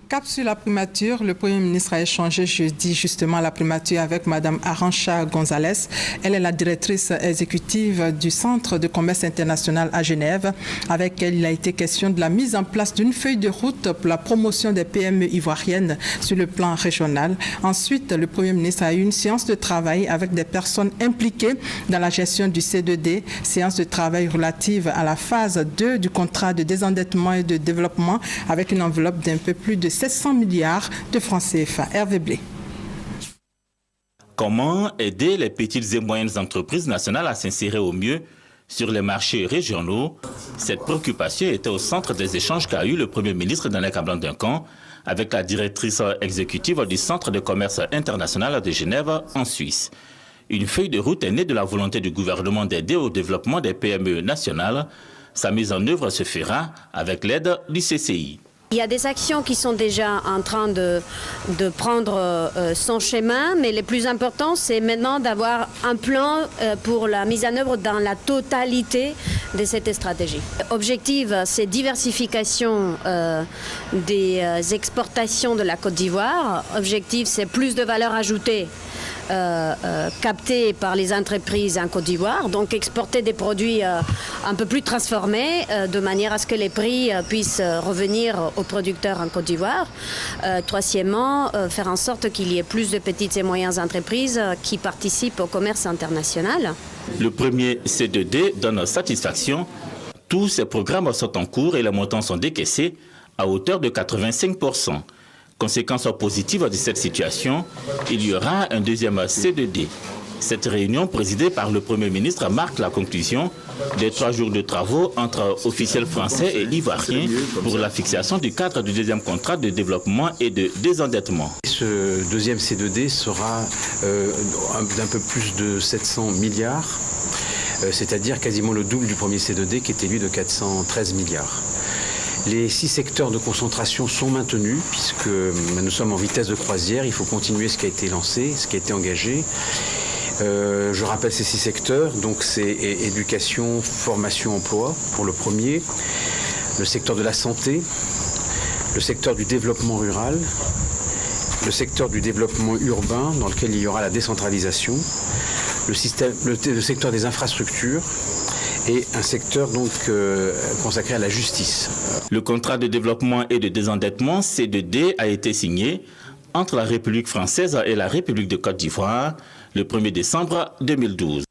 Cap sur la primature, le Premier ministre a échangé jeudi justement la primature avec Mme Arantxa González. Elle est la directrice exécutive du Centre de commerce international à Genève. Avec elle, il a été question de la mise en place d'une feuille de route pour la promotion des PME ivoiriennes sur le plan régional. Ensuite, le Premier ministre a eu une séance de travail avec des personnes impliquées dans la gestion du C2D, séance de travail relative à la phase 2 du contrat de désendettement et de développement avec une enveloppe d'un peu plus de 700 milliards de francs CFA. Hervé Blé. Comment aider les petites et moyennes entreprises nationales à s'insérer au mieux sur les marchés régionaux? Cette préoccupation était au centre des échanges qu'a eu le Premier ministre Daniel Kablan-Duncan avec la directrice exécutive du Centre de commerce international de Genève en Suisse. Une feuille de route est née de la volonté du gouvernement d'aider au développement des PME nationales. Sa mise en œuvre se fera avec l'aide du CCI. Il y a des actions qui sont déjà en train de prendre son chemin, mais le plus important, c'est maintenant d'avoir un plan pour la mise en œuvre dans la totalité de cette stratégie. Objectif, c'est diversification des exportations de la Côte d'Ivoire. Objectif, c'est plus de valeur ajoutée captés par les entreprises en Côte d'Ivoire, donc exporter des produits un peu plus transformés de manière à ce que les prix puissent revenir aux producteurs en Côte d'Ivoire. Troisièmement, faire en sorte qu'il y ait plus de petites et moyennes entreprises qui participent au commerce international. Le premier C2D donne satisfaction. Tous ces programmes sont en cours et les montants sont décaissés à hauteur de 85%. Conséquence positive de cette situation, il y aura un deuxième C2D. Cette réunion présidée par le Premier ministre marque la conclusion des 3 jours de travaux entre officiels français et ivoiriens pour la fixation du cadre du deuxième contrat de développement et de désendettement. Ce deuxième C2D sera d'un peu plus de 700 milliards, c'est-à-dire quasiment le double du premier C2D qui était lui de 413 milliards. Les 6 secteurs de concentration sont maintenus puisque nous sommes en vitesse de croisière. Il faut continuer ce qui a été lancé, ce qui a été engagé. Je rappelle ces 6 secteurs. Donc c'est éducation, formation, emploi pour le premier. Le secteur de la santé, le secteur du développement rural, le secteur du développement urbain dans lequel il y aura la décentralisation, le secteur des infrastructures, et un secteur donc consacré à la justice. Le contrat de développement et de désendettement C2D a été signé entre la République française et la République de Côte d'Ivoire le 1er décembre 2012.